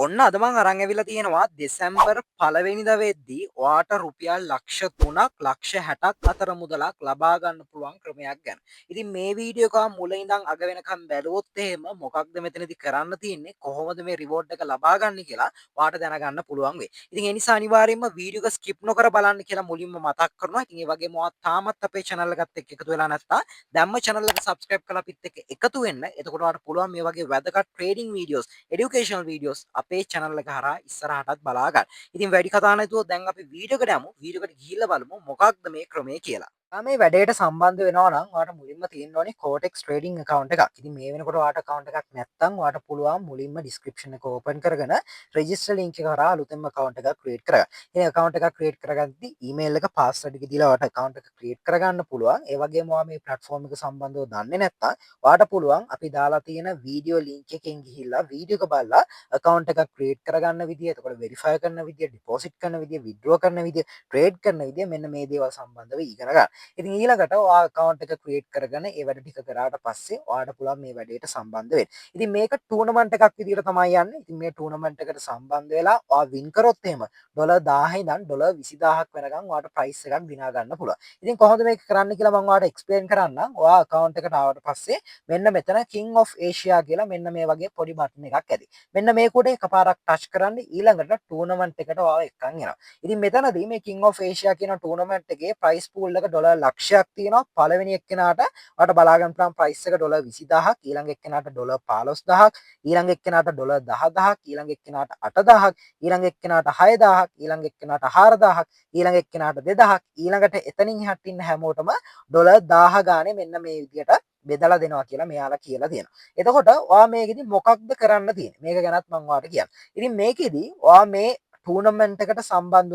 ඔන්න අද මං අරන් ඇවිල්ලා තියෙනවා දෙසැම්බර් පළවෙනිදා වෙද්දී ඔයාට රුපියල් ලක්ෂ 3ක් ලක්ෂ 60ක් අතර මුදලක් ලබා ගන්න පුළුවන් ක්‍රමයක් ගැන. ඉතින් මේ වීඩියෝ එක මුල ඉඳන් අග වෙනකම් බැලුවොත් එහෙම මොකක්ද මෙතනදී කරන්න තියෙන්නේ කොහොමද මේ රිවෝඩ් එක ලබා ගන්න කියලා ඔයාට දැනගන්න පුළුවන් වෙයි. ඉතින් ඒ නිසා අනිවාර්යයෙන්ම වීඩියෝ එක ස්කිප් නොකර බලන්න කියලා මුලින්ම මතක් කරනවා. ඉතින් ඒ වගේම ඔයා තාමත් අපේ channel එකත් එක්ක එකතු වෙලා නැත්නම් දැම්ම channel එක subscribe කරලා අපිත් එක්ක එකතු වෙන්න. එතකොට ඔයාට පුළුවන් මේ වගේ වැදගත් trading videos, educational videos අපේ channel එක හරහා ඉස්සරහටත් බලා ගන්න. ඉතින් වැඩි කතා නැතුව දැන් අපි වීඩියෝ එකට යමු. වීඩියෝ එකට ගිහිල්ලා බලමු මොකක්ද මේ ක්‍රමය කියලා. මේ වැඩේට සම්බන්ධ වෙනවා නම් ඔයාලට මුලින්ම තියෙන්න ඕනේ Cortex trading account එකක්. ඉතින් මේ වෙනකොට ඔයාලට account එකක් නැත්නම් ඔයාලට පුළුවන් මුලින්ම description එක open කරගෙන register link එක කරා අලුතෙන්ම account එකක් create කරගන්න. ඉතින් account එකක් create කරගද්දි email එක password එක දීලා ඔයාලට account එක create කරගන්න පුළුවන්. ඒ වගේම ඔයා මේ platform එක සම්බන්ධව දන්නේ නැත්නම් ඔයාලට පුළුවන් අපි දාලා තියෙන video link එකෙන් ගිහිල්ලා video එක බලලා account එකක් create කරගන්න විදිය, එතකොට verify කරන විදිය, deposit කරන විදිය, withdraw කරන විදිය, trade කරන විදිය මෙන්න මේ දේවල් සම්බන්ධව ඉගෙන ගන්න. ඉතින් ඊළඟට ඔයා account එක create කරගෙන ඒ වැඩ ටික කරාට පස්සේ ඔයාලට පුළුවන් මේ වැඩේට සම්බන්ධ වෙන්න. ඉතින් මේක ටූර්නමන්ට් එකක් විදියට තමයි යන්නේ. ඉතින් මේ ටූර්නමන්ට් එකට සම්බන්ධ වෙලා ඔයා win කරොත් එහෙම ඩොලර් 1000 ඉඳන් ඩොලර් 20000ක් වෙනකන් ඔයාලට price එකක් දිනා ගන්න පුළුවන්. ඉතින් කොහොමද මේක කරන්න කියලා මම ඔයාලට explain කරන්නම්. ඔයා account එකට ආවට පස්සේ මෙන්න මෙතන King of Asia කියලා මෙන්න මේ වගේ පොඩි බටන් එකක් ඇති. මෙන්න මේ කොට එකපාරක් touch කරන්න ඊළඟට ටූර්නමන්ට් එකට ඔයාව එක්කන් එනවා. ඉතින් මෙතනදී මේ King of Asia කියන ටූර්නමන්ට් එකේ price pool එක ඩොලර් ලක්ෂයක් තියෙනවා. පළවෙනි එක්කෙනාට ඔයාලට බලා ගන්න පුළුවන් price එක ඩොලර් 20000ක්, ඊළඟ එක්කෙනාට ඩොලර් 15000ක්, ඊළඟ එක්කෙනාට ඩොලර් 10000ක්, ඊළඟ එක්කෙනාට 8000ක්, ඊළඟ එක්කෙනාට 6000ක්, ඊළඟ එක්කෙනාට 4000ක්, ඊළඟ එක්කෙනාට 2000ක්, ඊළඟට එතනින් එහාට ඉන්න හැමෝටම ඩොලර් 1000 ගානේ මෙන්න මේ විදියට බෙදලා දෙනවා කියලා මෙයාලා කියලා තියෙනවා. එතකොට ඔයා මේකෙදි මොකක්ද කරන්න තියෙන්නේ? මේක ගැනත් මම ඔයාලට කියන්නම්. ඉතින් මේකෙදි ඔයා මේ ටූර්නමන්ට් එකට සම්බන්ධ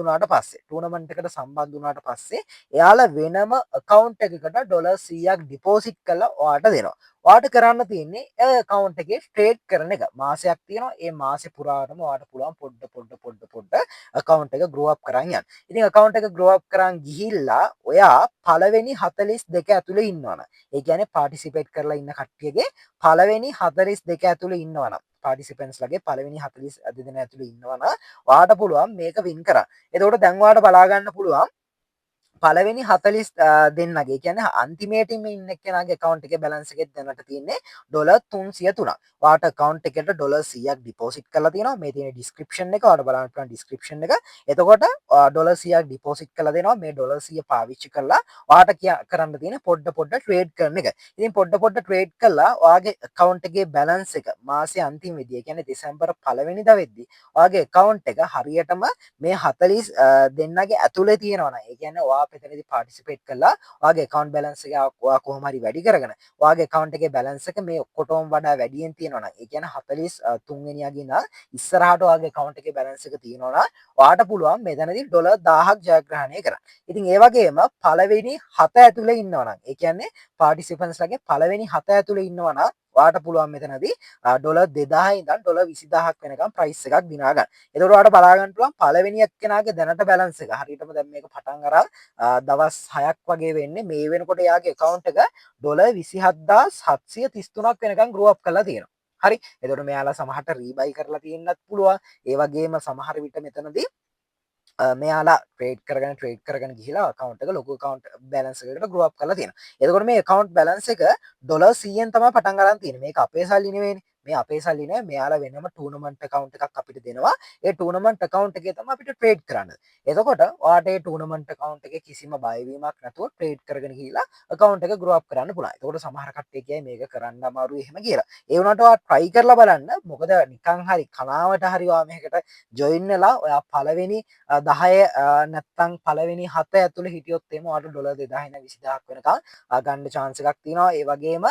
වුණාට පස්සේ එයාලා වෙනම account එකකට ඩොලර් 100ක් deposit කරලා ඔයාට දෙනවා. ඔයාට කරන්න තියෙන්නේ ඒ account එකේ trade කරන එක. මාසයක් තියෙනවා. ඒ මාසෙ පුරාවටම ඔයාට පුළුවන් පොඩ account එක grow up කරන් යන්න. ඉතින් account එක grow up කරන් ගිහිල්ලා ඔයා පළවෙනි 42 ඇතුලේ ඉන්නවනම් ඒ කියන්නේ participate කරලා ඉන්න කට්ටියගේ පළවෙනි 42 ඇතුලේ ඉන්නවනම් participants ලගේ පළවෙනි 42 දෙනා ඇතුලේ ඉන්නවනම් ඔයාට පුළුවන් මේක win කරන්න. එතකොට දැන් ඔයාට බලා ගන්න පුළුවන් පළවෙනි 40 දෙන්නගේ කියන්නේ අන්තිමේටින්ම ඉන්න එක්කෙනාගේ account එකේ balance එකේ දැනට තියෙන්නේ ඩොලර් 303ක්. ඔයාට account එකට ඩොලර් 100ක් deposit කරලා තියෙනවා. මේ තියෙන description එක ඔයාලට බලන්න පුළුවන් description එක. එතකොට ඩොලර් 100ක් deposit කරලා දෙනවා. මේ ඩොලර් 100 පාවිච්චි කරලා ඔයාට කරන්න තියෙන පොඩ trade කරන එක. ඉතින් පොඩ trade කළා ඔයාගේ account එකේ balance එක මාසේ අන්තිම වෙද්දී ඒ කියන්නේ දෙසැම්බර් පළවෙනිදා වෙද්දී ඔයාගේ account එක හරියටම මේ 40 දෙන්නගේ ඇතුලේ තියෙනවා නම් ඒ කියන්නේ ඔයා මෙතනදී participate කළා ඔයාගේ account balance එක ඔයා කොහොම හරි වැඩි කරගෙන ඔයාගේ account එකේ balance එක මේ ඔක්කොටම වඩා වැඩියෙන් තියෙනවා නම් ඒ කියන්නේ 43 වෙනියාගේ ඉඳන් ඉස්සරහට ඔයාගේ account එකේ balance එක තියෙනවා නම් ඔයාට පුළුවන් මෙතනදී ඩොලර් 1000ක් ජයග්‍රහණය කරන්න. ඉතින් ඒ වගේම පළවෙනි 7 ඇතුලේ ඉන්නවා නම් ඒ කියන්නේ participants ලගේ පළවෙනි 7 ඇතුලේ ඉන්නවා නම් ඔයාට පුළුවන් මෙතනදී ඩොලර් 2000 ඉඳන් ඩොලර් 20000ක් වෙනකම් price එකක් දිනා ගන්න. එතකොට ඔයාලට බලා ගන්න පුළුවන් පළවෙනි එක්කෙනාගේ දැනට balance එක හරියටම දැන් මේක පටන් අරන් දවස් 6ක් වගේ වෙන්නේ මේ වෙනකොට එයාගේ account එක ඩොලර් 27733ක් වෙනකම් grow up කරලා තියෙනවා. හරි. එතකොට මෙයාලා සමහරට රීබයි කරලා තියෙන්නත් පුළුවන්. ඒ වගේම සමහර විට මෙතනදී මෙයාලා ට්‍රේඩ් කරගෙන ගිහිලා account එක ලොකු account balance එකකට grow up කරලා තියෙනවා. එතකොට මේ account balance එක ඩොලර් 100න් තමයි පටන් ගන්න තියෙන්නේ. මේක අපේ සල්ලි නෙවෙයිනේ. මේ අපේ සල්ලි නෑ. මෙයාලා වෙනම ටූර්නමන්ට් account එකක් අපිට දෙනවා. ඒ ටූර්නමන්ට් account එකේ තමයි අපිට ට්‍රේඩ් කරන්න. එතකොට ඔයාට ඒ ටූර්නමන්ට් account එකේ කිසිම බයවීමක් නැතුව ට්‍රේඩ් කරගෙන ගිහිලා account එක grow up කරන්න පුළුවන්. එතකොට සමහර කට්ටිය කියයි මේක කරන්න අමාරුයි එහෙම කියලා. ඒ වුණාට ඔයා try කරලා බලන්න. මොකද නිකන් හරි කලාවට හරි ඔයා මේකට join වෙලා ඔයා පළවෙනි 10 නැත්තම් පළවෙනි 7 ඇතුළේ හිටියොත් එimhe ඔයාලට ඩොලර් 2000 ඉඳන් 20000ක් වෙනකම් ගන්න chance එකක් තියෙනවා. ඒ වගේම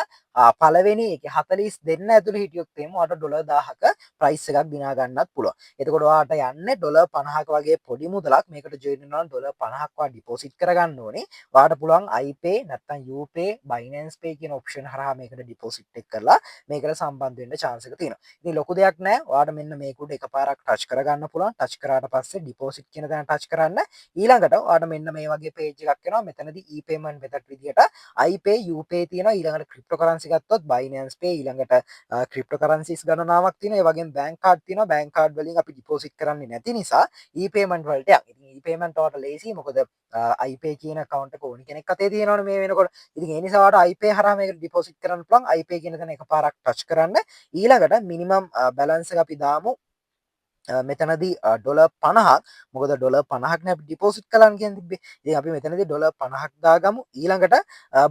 පළවෙනි ඒකේ 40 දෙන්න ඇතුළේ හිටියොත් එimhe ඔයාලට ඩොලර් 1000ක price එකක් දිනා ගන්නත් පුළුවන්. එතකොට ඔයාලට යන්නේ ඩොලර් 50ක වගේ පොඩි මුදලක් මේකට join වෙනවා නම් ඩොලර් 50ක් ඔයා deposit කරගන්න ඕනේ. ඔයාලට පුළුවන් iPay නැත්තම් UPay Binance Pay කියන option හරහා මේකට deposit එක කරලා මේකට සම්බන්ධ වෙන්න chance එක තියෙනවා. ඉතින් ලොකු දෙයක් නෑ. ඔයාලට මෙන්න මේක උඩ එකපාරක් touch කරගන්න පුළුවන්. touch කරාට පස්සේ deposit කියන තැන touch කරන්න. ඊළඟට ඔයාලට මෙන්න මේ වගේ page එකක් එනවා. මෙතනදී e-payment method විදියට iPay UPay තියෙනවා. ඊළඟට cryptocurrency ගත්තොත් Binance Pay ඊළඟට ක්‍රිප්ටෝකරන්සිස් ගණනාවක් තියෙනවා. ඒ වගේම බැංක් කාඩ් තියෙනවා. බැංක් කාඩ් වලින් අපි ඩිපොසිට් කරන්නේ නැති නිසා e-payment වලට යන්. ඉතින් e-payment වලට ලේසි. මොකද iPay කියන account එක ඕනි කෙනෙක් අතේ තියෙනවනේ මේ වෙනකොට. ඉතින් ඒ නිසා ඔයාලට iPay හරහා මේක ඩිපොසිට් කරන්න පුළුවන්. iPay කියන තැන එකපාරක් ටච් කරන්න. ඊළඟට මිනිමම් බැලන්ස් එක අපි දාමු මෙතනදී $50ක්. මොකද $50ක් නේ අපි ඩිපොසිට් කරන්න කියන තිබ්බේ. ඉතින් අපි මෙතනදී $50ක් දාගමු. ඊළඟට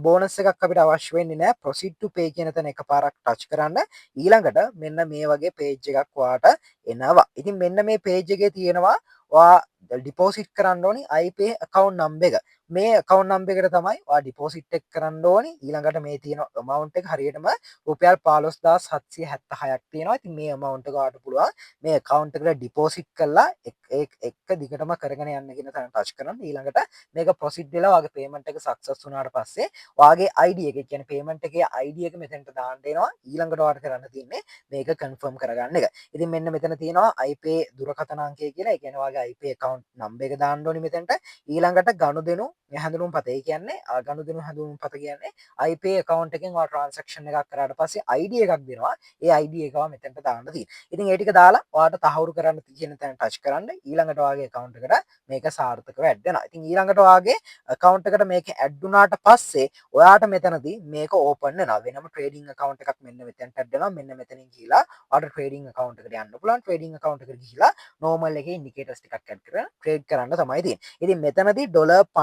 බෝනස් එකක් අපිට අවශ්‍ය වෙන්නේ නැහැ. proceed to pay කියන තැන එකපාරක් ටච් කරන්න. ඊළඟට මෙන්න මේ වගේ page එකක් ඔයාට එනවා. ඉතින් මෙන්න මේ page එකේ තියෙනවා ඔයා ඩිපොසිට් කරන්න ඕනි iPay account number එක. මේ account number එකට තමයි ඔයා ඩිපොසිට් එක කරන්න ඕනි. ඊළඟට මේ තියෙන amount එක හරියටම රුපියල් 15776ක් තියෙනවා. ඉතින් මේ amount එක ඔයාට පුළුවන් මේ account එකට ඩිපොසිට් කරලා එක දිගටම කරගෙන යන්න කියන තැන ටච් කරන්න. ඊළඟට මේක ප්‍රොසීඩ් වෙලා ඔයාගේ payment එක සක්සස් වුණාට පස්සේ ඔයාගේ ID එක, ඒ කියන්නේ payment එකේ ID එක මෙතනට දාන්න එනවා. ඊළඟට ඔයාට කරන්න තියෙන්නේ මේක confirm කරගන්න එක. ඉතින් මෙන්න මෙතන තියෙනවා iPay දුරකථන අංකය කියලා. ඒ කියන්නේ ඔයාගේ iPay account number එක දාන්න ඕනි මෙතනට. ඊළඟට ගනුදෙනු හැඳුනුම්පත. ඒ කියන්නේ ගනුදෙනු හැඳුනුම්පත කියන්නේ iPay account එකෙන් ඔයා transaction එකක් කරාට පස්සේ ID එකක් දෙනවා. ඒ ID එකව මෙතනට දාන්න තියෙනවා. ඉතින් ඒ ටික දාලා ඔයාට තහවුරු කරන්න තියෙන තැන ටච් කරන්න. ඊළඟට ඔයාගේ account එකට මේක සාර්ථකව ඇඩ් වෙනවා. ඉතින් ඊළඟට ඔයාගේ account එකට මේක ඇඩ් වුණාට පස්සේ ඔයාට මෙතනදී මේක ඕපන් වෙනවා. වෙනම trading account එකක් මෙන්න මෙතනට ඇඩ් වෙනවා. මෙන්න මෙතනින් ගිහිලා ඔයාට trading account එකට යන්න පුළුවන්. trading account එකට ගිහිලා normal එකේ indicators ටිකක් ඇඩ් කරලා trade කරන්න තමයි තියෙන්නේ. ඉතින් මෙතනදී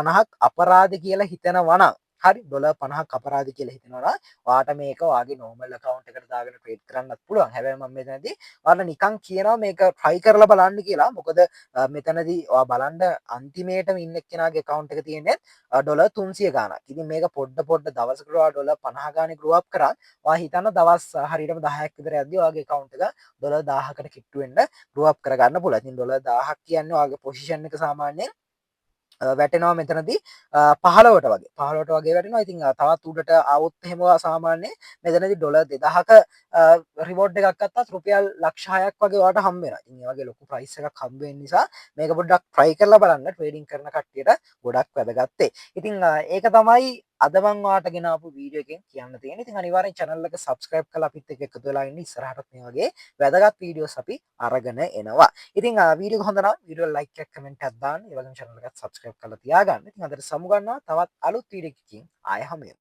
$50ක් අපරාධ කියලා හිතනවා නම් හරි $50ක් අපරාධ කියලා හිතනවා නම් ඔයාට මේක ඔයාගේ normal account එකට දාගෙන trade කරන්නත් පුළුවන්. හැබැයි මම මෙතනදී ඔයාලා නිකන් කියනවා මේක try කරලා බලන්න කියලා. මොකද මෙතනදී ඔයා බලන්න අන්තිමේටම ඉන්න එක්කෙනාගේ account එක තියෙන්නේ $300 ගාණක්. ඉතින් මේක පොඩ දවසකට ඔයා $50 ගානේ grow up කරා. ඔයා හිතන්න දවස් හරියටම 10ක් විතර යද්දී ඔයාගේ account එක $1000කට කිට්ටු වෙන්න grow up කරගන්න පුළුවන්. ඉතින් $1000ක් කියන්නේ ඔයාගේ position එක සාමාන්‍යයෙන් වැටෙනවා මෙතනදී 15ට වගේ 15ට වගේ වැටෙනවා. ඉතින් තවත් උඩට આવොත් එහෙම සාමාන්‍යයෙන් මෙතනදී $2000ක රිවෝඩ් එකක් ගත්තත් රුපියල් 6ක් වගේ ඔයාලට හම්බ වෙනවා. ඉතින් ඒ වගේ ලොකු ප්‍රයිස් එකක් හම්බ වෙන නිසා මේක පොඩ්ඩක් try කරලා බලන්න. ට්‍රේඩින් කරන කට්ටියට ගොඩක් වැදගත්. ඉතින් ඒක තමයි අද මම ඔයාලට ගෙන ආපු වීඩියෝ එකෙන් කියන්න තියෙන්නේ. ඉතින් අනිවාර්යෙන් channel එක subscribe කරලා අපිත් එක්ක එකතු වෙලා ඉන්න. ඉස්සරහටත් මේ වගේ වැදගත් වීඩියෝස් අපි අරගෙන එනවා. ඉතින් වීඩියෝ එක හොඳ නම් වීඩියෝ like එකක් comment එකක් දාන්න. ඒ වගේම channel එකත් subscribe කරලා තියාගන්න. ඉතින් අදට සමු ගන්නවා තවත් අලුත් වීඩියෝ එකකින් ආයෙ හමු වෙමු.